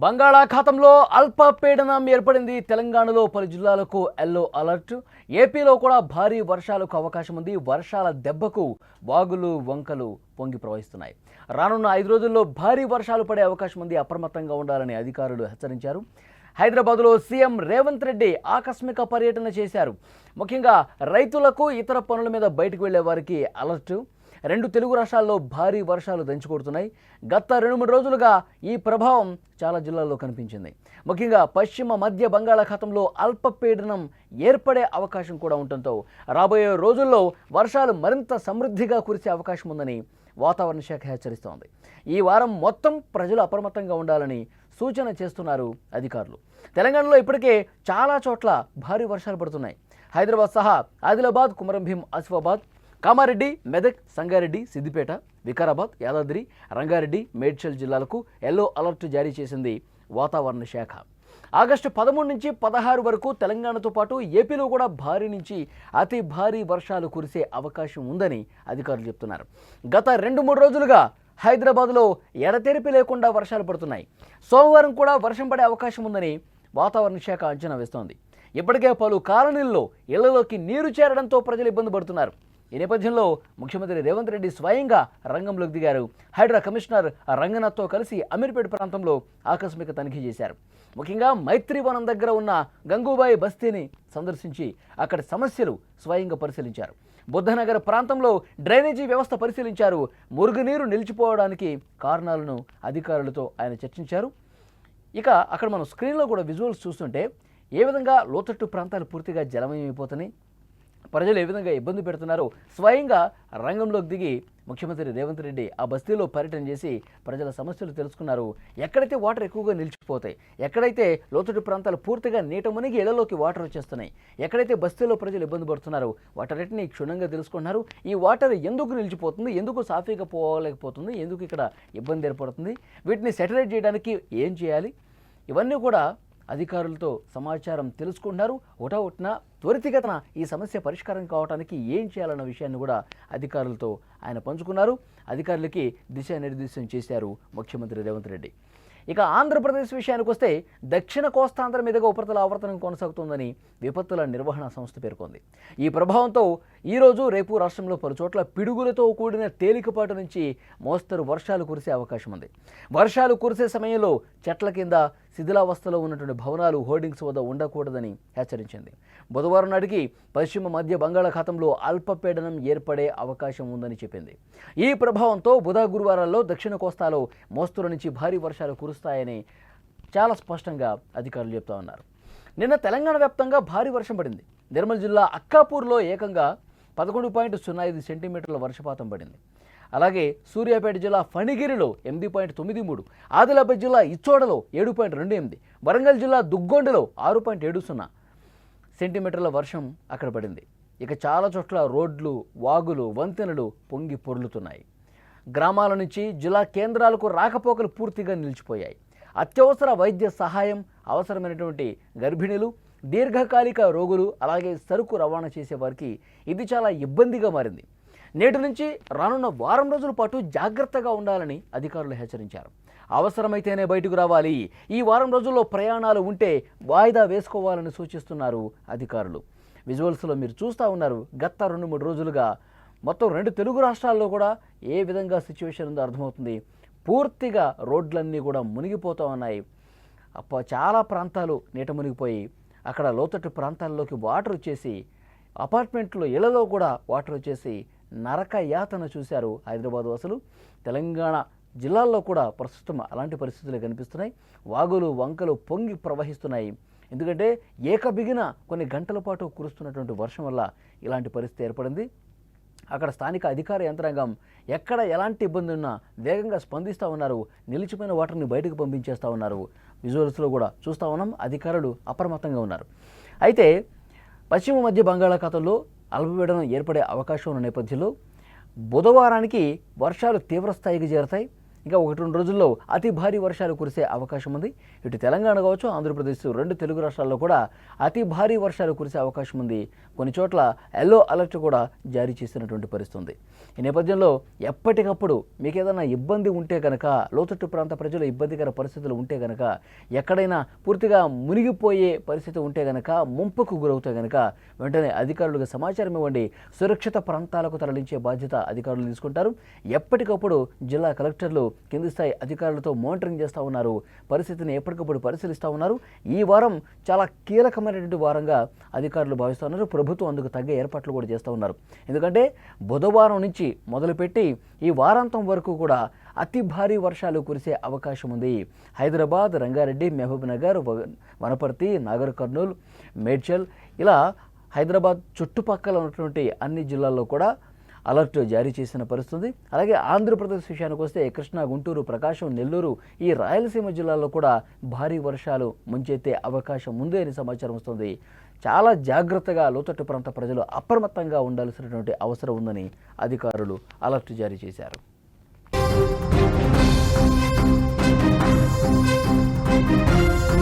బంగాళాఖాతంలో అల్పపీడనం ఏర్పడింది. తెలంగాణలో పలు జిల్లాలకు ఎల్లో అలర్ట్. ఏపీలో కూడా భారీ వర్షాలకు అవకాశం ఉంది. వర్షాల దెబ్బకు వాగులు వంకలు పొంగి ప్రవహిస్తున్నాయి. రానున్న 5 రోజుల్లో భారీ వర్షాలు పడే అవకాశం ఉంది. అప్రమత్తంగా ఉండాలని అధికారులు హెచ్చరించారు. హైదరాబాద్లో సీఎం రేవంత్ రెడ్డి ఆకస్మిక పర్యటన చేశారు. ముఖ్యంగా రైతులకు ఇతర పనుల మీద బయటకు వెళ్లే వారికి అలర్ట్. 2 తెలుగు రాష్ట్రాల్లో భారీ వర్షాలు దంచుకొడుతున్నాయి. గత 2-3 రోజులుగా ఈ ప్రభావం చాలా జిల్లాల్లో కనిపించింది. ముఖ్యంగా పశ్చిమ మధ్య బంగాళాఖాతంలో అల్పపీడనం ఏర్పడే అవకాశం కూడా ఉండటంతో రాబోయే రోజుల్లో వర్షాలు మరింత సమృద్ధిగా కురిసే అవకాశం ఉందని వాతావరణ శాఖ హెచ్చరిస్తోంది. ఈ వారం మొత్తం ప్రజలు అప్రమత్తంగా ఉండాలని సూచన చేస్తున్నారు అధికారులు. తెలంగాణలో ఇప్పటికే చాలా చోట్ల భారీ వర్షాలు పడుతున్నాయి. హైదరాబాద్ సహా ఆదిలాబాద్, కుమరంభీం, ఆసిఫాబాద్, కామారెడ్డి, మెదక్, సంగారెడ్డి, సిద్దిపేట, వికారాబాద్, యాదాద్రి, రంగారెడ్డి, మేడ్చల్ జిల్లాలకు ఎల్లో అలర్ట్ జారీ చేసింది వాతావరణ శాఖ. ఆగస్టు 13 నుంచి 16 వరకు తెలంగాణతో పాటు ఏపీలో కూడా భారీ నుంచి అతి భారీ వర్షాలు కురిసే అవకాశం ఉందని అధికారులు చెప్తున్నారు. గత 2-3 రోజులుగా హైదరాబాద్లో ఎడతెరిపి లేకుండా వర్షాలు పడుతున్నాయి. సోమవారం కూడా వర్షం పడే అవకాశం ఉందని వాతావరణ శాఖ అంచనా వేస్తోంది. ఇప్పటికే పలు కాలనీల్లో ఇళ్లలోకి నీరు చేరడంతో ప్రజలు ఇబ్బంది పడుతున్నారు. ఈ నేపథ్యంలో ముఖ్యమంత్రి రేవంత్ రెడ్డి స్వయంగా రంగంలోకి దిగారు. హైడ్రా కమిషనర్ రంగనాథ్తో కలిసి అమీర్పేట ప్రాంతంలో ఆకస్మిక తనిఖీ చేశారు. ముఖ్యంగా మైత్రివనం దగ్గర ఉన్న గంగూబాయి బస్తీని సందర్శించి అక్కడి సమస్యలు స్వయంగా పరిశీలించారు. బుద్ధనగర్ ప్రాంతంలో డ్రైనేజీ వ్యవస్థ పరిశీలించారు. మురుగునీరు నిలిచిపోవడానికి కారణాలను అధికారులతో ఆయన చర్చించారు. ఇక అక్కడ మనం స్క్రీన్లో కూడా విజువల్స్ చూస్తుంటే ఏ విధంగా లోతట్టు ప్రాంతాలు పూర్తిగా జలమయమైపోతున్నాయి, ప్రజలు ఏ విధంగా ఇబ్బంది పెడుతున్నారో స్వయంగా రంగంలోకి దిగి ముఖ్యమంత్రి రేవంత్ రెడ్డి ఆ బస్తీలో పర్యటన చేసి ప్రజల సమస్యలు తెలుసుకున్నారు. ఎక్కడైతే వాటర్ ఎక్కువగా నిలిచిపోతాయి, ఎక్కడైతే లోతట్టు ప్రాంతాలు పూర్తిగా నీట మునిగి ఇళ్లలోకి వాటర్ వచ్చేస్తున్నాయి, ఎక్కడైతే బస్తీలో ప్రజలు ఇబ్బంది పడుతున్నారో వాటన్నిటిని క్షుణ్ణంగా తెలుసుకున్నారు. ఈ వాటర్ ఎందుకు నిలిచిపోతుంది, ఎందుకు సాఫీగా పోలేకపోతుంది, ఎందుకు ఇక్కడ ఇబ్బంది ఏర్పడుతుంది, వీటిని సెటిలైట్ చేయడానికి ఏం చేయాలి, ఇవన్నీ కూడా అధికారులతో సమాచారం తెలుసుకుంటున్నారు. ఒకటన త్వరితగతిన ఈ సమస్య పరిష్కారం కావడానికి ఏం చేయాలన్న విషయాన్ని కూడా అధికారులతో ఆయన పంచుకున్నారు. అధికారులకి దిశానిర్దేశం చేశారు ముఖ్యమంత్రి రేవంత్ రెడ్డి. ఇక ఆంధ్రప్రదేశ్ విషయానికి వస్తే దక్షిణ కోస్తాంధ్ర మీదుగా ఉపరితల ఆవర్తనం కొనసాగుతోందని విపత్తుల నిర్వహణ సంస్థ పేర్కొంది. ఈ ప్రభావంతో ఈరోజు రేపు రాష్ట్రంలో పలుచోట్ల పిడుగులతో కూడిన తేలికపాటి నుంచి మోస్తరు వర్షాలు కురిసే అవకాశం ఉంది. వర్షాలు కురిసే సమయంలో చెట్ల కింద శిథిలావస్థలో ఉన్నటువంటి భవనాలు హోర్డింగ్స్ వద్ద ఉండకూడదని హెచ్చరించింది. బుధవారం నాటికి పశ్చిమ మధ్య బంగాళాఖాతంలో అల్పపీడనం ఏర్పడే అవకాశం ఉందని చెప్పింది. ఈ ప్రభావంతో బుధ గురువారాల్లో దక్షిణ కోస్తాలో మోస్తరు నుంచి భారీ వర్షాలు కురుస్తాయని చాలా స్పష్టంగా అధికారులు చెప్తా ఉన్నారు. నిన్న తెలంగాణ వ్యాప్తంగా భారీ వర్షం పడింది. నిర్మల్ జిల్లా అక్కాపూర్లో ఏకంగా 11.05 సెంటీమీటర్ల వర్షపాతం పడింది. అలాగే సూర్యాపేట జిల్లా ఫణిగిరిలో 8.93, ఆదిలాబాద్ జిల్లా ఇచ్చోడలో 7.28, వరంగల్ జిల్లా దుగ్గొండలో 6.70 సెంటీమీటర్ల వర్షం అక్కడ పడింది. ఇక చాలా చోట్ల రోడ్లు, వాగులు, వంతెనలు పొంగి పొర్లుతున్నాయి. గ్రామాల నుంచి జిల్లా కేంద్రాలకు రాకపోకలు పూర్తిగా నిలిచిపోయాయి. అత్యవసర వైద్య సహాయం అవసరమైనటువంటి గర్భిణీలు, దీర్ఘకాలిక రోగులు, అలాగే సరుకు రవాణా చేసే వారికి ఇది చాలా ఇబ్బందిగా మారింది. నేటి నుంచి రానున్న వారం రోజుల పాటు జాగ్రత్తగా ఉండాలని అధికారులు హెచ్చరించారు. అవసరమైతేనే బయటకు రావాలి. ఈ వారం రోజుల్లో ప్రయాణాలు ఉంటే వాయిదా వేసుకోవాలని సూచిస్తున్నారు అధికారులు. విజువల్స్లో మీరు చూస్తూ ఉన్నారు. గత 2-3 రోజులుగా మొత్తం 2 తెలుగు రాష్ట్రాల్లో కూడా ఏ విధంగా సిచ్యువేషన్ ఉందో అర్థమవుతుంది. పూర్తిగా రోడ్లన్నీ కూడా మునిగిపోతూ ఉన్నాయి. చాలా ప్రాంతాలు నీట మునిగిపోయి అక్కడ లోతట్టు ప్రాంతాల్లోకి వాటర్ వచ్చేసి అపార్ట్మెంట్లో ఇళ్లలో కూడా వాటర్ వచ్చేసి నరక యాతన చూశారు హైదరాబాద్ వాసులు. తెలంగాణ జిల్లాల్లో కూడా ప్రస్తుతం అలాంటి పరిస్థితులు కనిపిస్తున్నాయి. వాగులు వంకలు పొంగి ప్రవహిస్తున్నాయి. ఎందుకంటే ఏకబిగిన కొన్ని గంటల పాటు కురుస్తున్నటువంటి వర్షం వల్ల ఇలాంటి పరిస్థితి ఏర్పడింది. అక్కడ స్థానిక అధికార యంత్రాంగం ఎక్కడ ఎలాంటి ఇబ్బంది ఉన్నా వేగంగా స్పందిస్తూ ఉన్నారు. నిలిచిపోయిన వాటర్ని బయటకు పంపించేస్తూ ఉన్నారు. విజువల్స్లో కూడా చూస్తూ ఉన్నాం. అధికారులు అప్రమత్తంగా ఉన్నారు. అయితే పశ్చిమ మధ్య బంగాళాఖాతంలో అల్పపీడనం ఏర్పడే అవకాశం ఉన్న నేపథ్యంలో బుధవారానికి వర్షాలు తీవ్రస్థాయికి చేరతాయి. ఇంకా 1-2 రోజుల్లో అతి భారీ వర్షాలు కురిసే అవకాశం ఉంది. ఇటు తెలంగాణ కావచ్చు, ఆంధ్రప్రదేశ్ 2 తెలుగు రాష్ట్రాల్లో కూడా అతి భారీ వర్షాలు కురిసే అవకాశం ఉంది. కొన్ని చోట్ల ఎల్లో అలర్ట్ కూడా జారీ చేసినటువంటి పరిస్థితి ఉంది. ఈ నేపథ్యంలో ఎప్పటికప్పుడు మీకు ఏదైనా ఇబ్బంది ఉంటే కనుక, లోతట్టు ప్రాంత ప్రజలు ఇబ్బందికర పరిస్థితులు ఉంటే కనుక, ఎక్కడైనా పూర్తిగా మునిగిపోయే పరిస్థితి ఉంటే కనుక, ముంపుకు గురవుతే కనుక వెంటనే అధికారులకు సమాచారం ఇవ్వండి. సురక్షిత ప్రాంతాలకు తరలించే బాధ్యత అధికారులు తీసుకుంటారు. ఎప్పటికప్పుడు జిల్లా కలెక్టర్లు కింది స్థాయి అధికారులతో మానిటరింగ్ చేస్తూ ఉన్నారు. పరిస్థితిని ఎప్పటికప్పుడు పరిశీలిస్తూ ఉన్నారు. ఈ వారం చాలా కీలకమైనటువంటి వారంగా అధికారులు భావిస్తూ ఉన్నారు. ప్రభుత్వం అందుకు తగ్గ ఏర్పాట్లు కూడా చేస్తూ ఉన్నారు. ఎందుకంటే బుధవారం నుంచి మొదలుపెట్టి ఈ వారాంతం వరకు కూడా అతి భారీ వర్షాలు కురిసే అవకాశం ఉంది. హైదరాబాద్, రంగారెడ్డి, మహబూబ్ నగర్, వనపర్తి, నాగర్ కర్నూల్, మేడ్చల్ ఇలా హైదరాబాద్ చుట్టుపక్కల ఉన్నటువంటి అన్ని జిల్లాల్లో కూడా అలర్ట్ జారీ చేసిన పరిస్థితి. అలాగే ఆంధ్రప్రదేశ్ విషయానికి వస్తే కృష్ణా, గుంటూరు, ప్రకాశం, నెల్లూరు ఈ రాయలసీమ జిల్లాల్లో కూడా భారీ వర్షాలు ముంచెత్తే అవకాశం ఉంది అని సమాచారం వస్తుంది. చాలా జాగ్రత్తగా లోతట్టు ప్రాంత ప్రజలు అప్రమత్తంగా ఉండాల్సినటువంటి అవసరం ఉందని అధికారులు అలర్ట్ జారీ చేశారు.